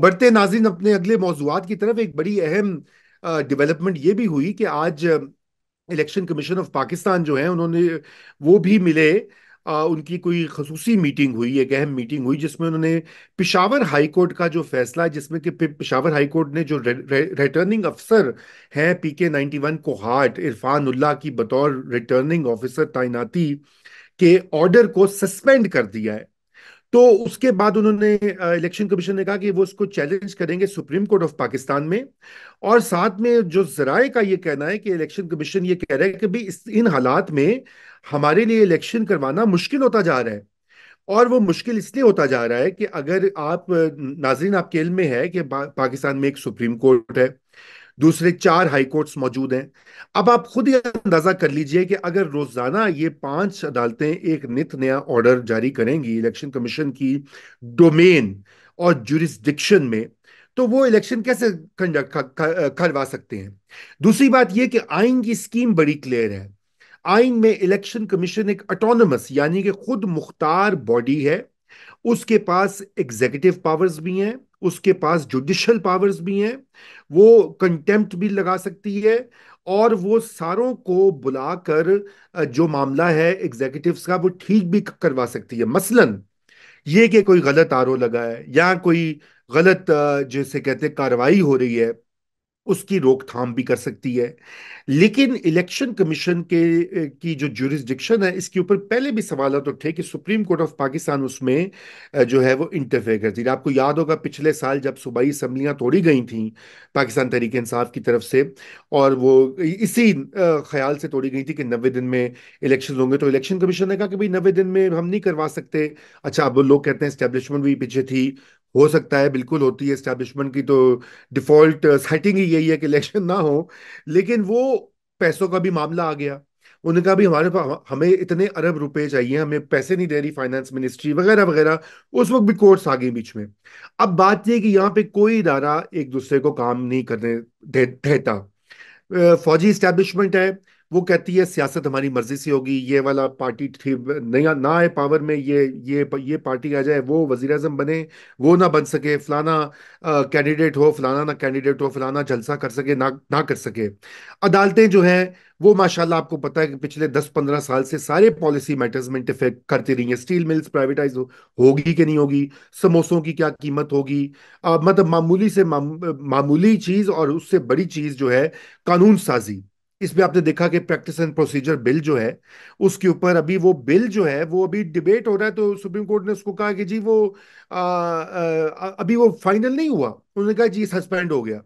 बढ़ते नाज़रीन अपने अगले मौज़ूआत की तरफ, एक बड़ी अहम डेवलपमेंट ये भी हुई कि आज इलेक्शन कमीशन ऑफ पाकिस्तान जो है उन्होंने वो भी मिले। उनकी कोई खसूसी मीटिंग हुई, एक अहम मीटिंग हुई जिसमें उन्होंने पिशावर हाई कोर्ट का जो फैसला है, जिसमें कि पिशावर हाई कोर्ट ने जो रिटर्निंग अफसर हैं PK-91 कोहाट इरफान उल्लाह की बतौर रिटर्निंग ऑफिसर तैनाती के ऑर्डर को सस्पेंड कर दिया है। तो उसके बाद उन्होंने इलेक्शन कमीशन ने कहा कि वो उसको चैलेंज करेंगे सुप्रीम कोर्ट ऑफ पाकिस्तान में। और साथ में जो जराए का ये कहना है कि इलेक्शन कमीशन ये कह रहा है कि भाई इन हालात में हमारे लिए इलेक्शन करवाना मुश्किल होता जा रहा है। और वो मुश्किल इसलिए होता जा रहा है कि अगर आप नाजरीन आपके इल्म में है कि पाकिस्तान में एक सुप्रीम कोर्ट है, दूसरे 4 हाई कोर्ट्स मौजूद हैं। अब आप खुद ही अंदाजा कर लीजिए कि अगर रोजाना ये 5 अदालतें एक नित नया ऑर्डर जारी करेंगी इलेक्शन कमीशन की डोमेन और जुरिस्डिक्शन में, तो वो इलेक्शन कैसे कंडक्ट करवा सकते हैं। दूसरी बात यह कि आइन की स्कीम बड़ी क्लियर है। आइन में इलेक्शन कमीशन एक ऑटोनमस यानी कि खुद मुख्तार बॉडी है। उसके पास एग्जीक्यूटिव पावर्स भी हैं, उसके पास जुडिशल पावर्स भी हैं। वो कंटेम्प्ट भी लगा सकती है, और वो सारों को बुलाकर जो मामला है एग्जीक्यूटिव्स का वो ठीक भी करवा सकती है। मसलन ये कि कोई गलत आरओ लगा है या कोई गलत जैसे कहते हैं कार्रवाई हो रही है, उसकी रोकथाम भी कर सकती है। लेकिन इलेक्शन कमीशन के की जो जुरिस्डिक्शन है इसके ऊपर पहले भी सवाल तो थे कि सुप्रीम कोर्ट ऑफ पाकिस्तान उसमें जो है वो इंटरफेयर करती है। आपको याद होगा पिछले साल जब सूबाई असम्बलियां तोड़ी गई थी पाकिस्तान तहरीक इंसाफ की तरफ से, और वो इसी ख्याल से तोड़ी गई थी कि 90 दिन में इलेक्शन होंगे, तो इलेक्शन कमीशन ने कहा कि भाई 90 दिन में हम नहीं करवा सकते। अच्छा, अब लोग कहते हैं एस्टेब्लिशमेंट भी पीछे थी। हो सकता है, बिल्कुल होती है एस्टेब्लिशमेंट की तो डिफॉल्ट सेटिंग ही यही है कि इलेक्शन ना हो। लेकिन वो पैसों का भी मामला आ गया। उन्होंने कहा भी हमारे पास हमें इतने अरब रुपए चाहिए, हमें पैसे नहीं दे रही फाइनेंस मिनिस्ट्री वगैरह वगैरह। उस वक्त भी कोर्ट्स आ गई बीच में। अब बात यह है कि यहाँ पे कोई इदारा एक दूसरे को काम नहीं करने देता। फौजी इस्टेब्लिशमेंट है, वो कहती है सियासत हमारी मर्जी से होगी, ये वाला पार्टी ठीक नहीं ना आए पावर में, ये पार्टी आ जाए, वो वजीर आजम बने, वो ना बन सके, फलाना कैंडिडेट हो, फलाना ना कैंडिडेट हो, फलाना जलसा कर सके ना ना कर सके। अदालतें जो हैं वो माशाल्लाह आपको पता है कि पिछले 10-15 साल से सारे पॉलिसी मैटर्स में इंटरफेयर करती रही हैं। स्टील मिल्स प्राइवेटाइज होगी कि नहीं होगी, समोसों की क्या कीमत होगी, मतलब मामूली से मामूली चीज और उससे बड़ी चीज जो है कानून साजी। इसमें आपने देखा कि प्रैक्टिस एंड प्रोसीजर बिल जो है उसके ऊपर अभी वो बिल जो है वो अभी डिबेट हो रहा है, तो सुप्रीम कोर्ट ने उसको कहा कि जी वो अभी वो फाइनल नहीं हुआ। उन्होंने कहा जी सस्पेंड हो गया।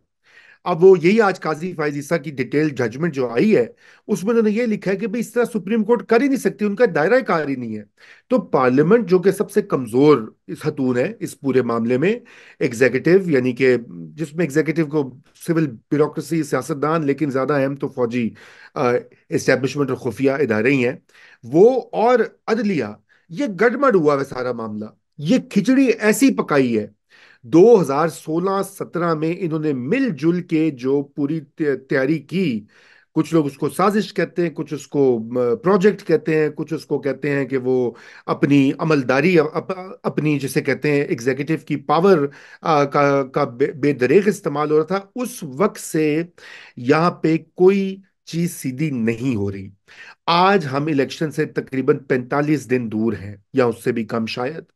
अब वो यही आज काजी फायज ईसा की डिटेल जजमेंट जो आई है उसमें उन्होंने ये लिखा है कि भाई इस तरह सुप्रीम कोर्ट कर ही नहीं सकती, उनका दायरा कार ही नहीं है। तो पार्लियामेंट जो कि सबसे कमजोर इस हतून है इस पूरे मामले में, एग्जीक्यूटिव यानी कि जिसमें एग्जीक्यूटिव को सिविल ब्यूरोक्रेसी सियासतदान, लेकिन ज्यादा अहम तो फौजी एस्टेब्लिशमेंट और खुफिया इदारे ही हैं वो, और अदलिया, ये गड़बड़ हुआ है सारा मामला। ये खिचड़ी ऐसी पकाई है। 2016-17 में इन्होंने मिलजुल के जो पूरी तैयारी की, कुछ लोग उसको साजिश कहते हैं, कुछ उसको प्रोजेक्ट कहते हैं, कुछ उसको कहते हैं कि वो अपनी अमलदारी अपनी जिसे कहते हैं एग्जीक्यूटिव की पावर का बेदरेग इस्तेमाल हो रहा था। उस वक्त से यहाँ पे कोई चीज सीधी नहीं हो रही। आज हम इलेक्शन से तकरीबन 45 दिन दूर हैं या उससे भी कम शायद,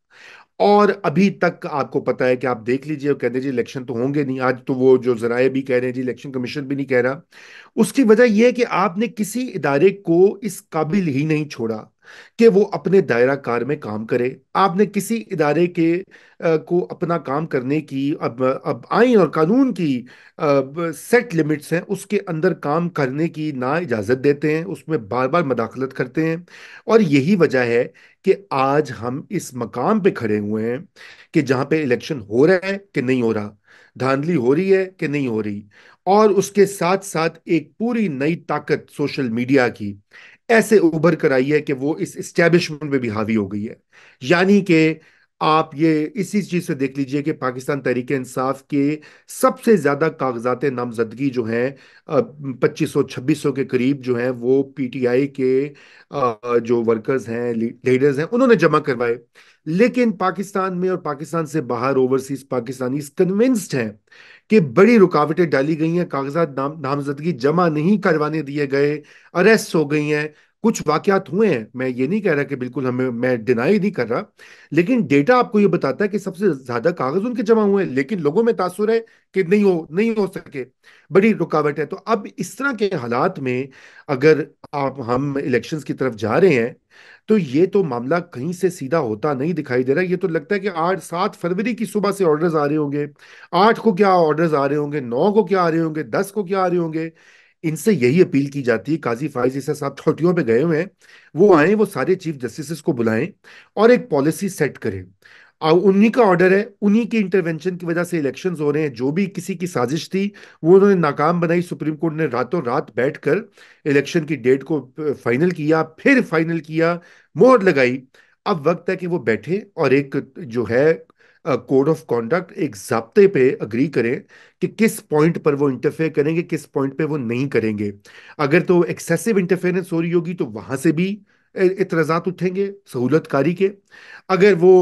और अभी तक आपको पता है कि आप देख लीजिए और कह दीजिए इलेक्शन तो होंगे नहीं। आज तो वो जो जराये भी कह रहे हैं जी इलेक्शन कमीशन भी नहीं कह रहा। उसकी वजह यह है कि आपने किसी इदारे को इस काबिल ही नहीं छोड़ा कि वो अपने दायरा कार में काम करे। आपने किसी इदारे के को अपना काम करने की अब आइन और कानून की सेट लिमिट्स हैं, उसके अंदर काम करने की ना इजाजत देते हैं, उसमें बार बार मदाखलत करते हैं। और यही वजह है कि आज हम इस मकाम पे खड़े हुए हैं कि जहां पे इलेक्शन हो रहा है कि नहीं हो रहा, धांधली हो रही है कि नहीं हो रही। और उसके साथ साथ एक पूरी नई ताकत सोशल मीडिया की ऐसे उभर कर आई है कि वो इस एस्टेब्लिशमेंट में भी हावी हो गई है। यानी कि आप ये इसी चीज से देख लीजिए कि पाकिस्तान तहरीक इंसाफ के सबसे ज्यादा कागजात नामजदगी जो हैं 2500-2600 के करीब जो हैं वो PTI के जो वर्कर्स हैं लीडर्स हैं उन्होंने जमा करवाए। लेकिन पाकिस्तान में और पाकिस्तान से बाहर ओवरसीज पाकिस्तानी कन्विंस्ड हैं कि बड़ी रुकावटें डाली गई हैं, कागजात नामजदगी जमा नहीं करवाने दिए गए, अरेस्ट हो गई हैं, कुछ वाकयात हुए हैं। मैं ये नहीं कह रहा कि बिल्कुल हमें, मैं डिनाई नहीं कर रहा, लेकिन डेटा आपको ये बताता है कि सबसे ज्यादा कागज उनके जमा हुए हैं, लेकिन लोगों में तासुर है कि नहीं हो सके, बड़ी रुकावट है। तो अब इस तरह के हालात में अगर आप हम इलेक्शंस की तरफ जा रहे हैं, तो ये तो मामला कहीं से सीधा होता नहीं दिखाई दे रहा है। ये तो लगता है कि 8 7 फरवरी की सुबह से ऑर्डर्स आ रहे होंगे, 8 को क्या ऑर्डर्स आ रहे होंगे, 9 को क्या आ रहे होंगे, 10 को क्या आ रहे होंगे। इनसे यही अपील की जाती है, काजी फाइज इसा साहब छुट्टियों पे गए हुए हैं, वो आए, वो सारे चीफ जस्टिस को बुलाएं और एक पॉलिसी सेट करें। उन्हीं का ऑर्डर है, उन्हीं की इंटरवेंशन की वजह से इलेक्शंस हो रहे हैं। जो भी किसी की साजिश थी वो उन्होंने नाकाम बनाई, सुप्रीम कोर्ट ने रातों रात बैठकर इलेक्शन की डेट को फाइनल किया, फिर फाइनल किया, मोहर लगाई। अब वक्त है कि वो बैठे और एक जो है कोड ऑफ कॉन्डक्ट, एक ज़ाब्ते पे अग्री करें कि किस पॉइंट पर वो इंटरफेयर करेंगे, किस पॉइंट पे वो नहीं करेंगे। अगर तो एक्सेसिव इंटरफेरेंस हो रही होगी तो वहां से भी इतराजात उठेंगे सहूलतकारी के। अगर वो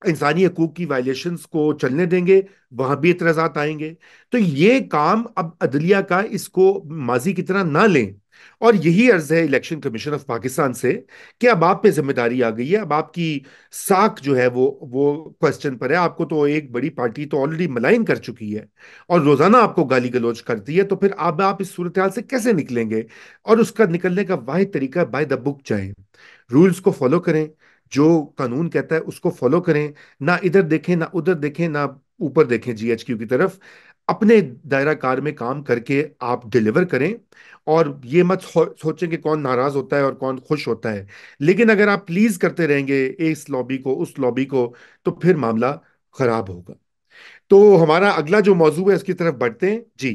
इंसानी हकूक की वायलेशंस को चलने देंगे, वहां भी एतराजात आएंगे। तो ये काम अब अदलिया का, इसको माजी की तरह ना लें। और यही अर्ज है इलेक्शन कमीशन ऑफ पाकिस्तान से कि अब आप पे जिम्मेदारी आ गई है, अब आपकी साख जो है वो क्वेश्चन पर है। आपको तो एक बड़ी पार्टी तो ऑलरेडी मलाइन कर चुकी है और रोजाना आपको गाली गलौज करती है, तो फिर अब आप इस सूरत हाल से कैसे निकलेंगे? और उसका निकलने का वाहिद तरीका बाय द बुक जाएं, रूल्स को फॉलो करें, जो कानून कहता है उसको फॉलो करें, ना इधर देखें ना उधर देखें ना ऊपर देखें जीएचक्यू की तरफ। अपने दायरा कार में काम करके आप डिलीवर करें, और ये मत सोचें कि कौन नाराज होता है और कौन खुश होता है। लेकिन अगर आप प्लीज करते रहेंगे इस लॉबी को उस लॉबी को, तो फिर मामला खराब होगा। तो हमारा अगला जो मौजू है उसकी तरफ बढ़ते हैं जी।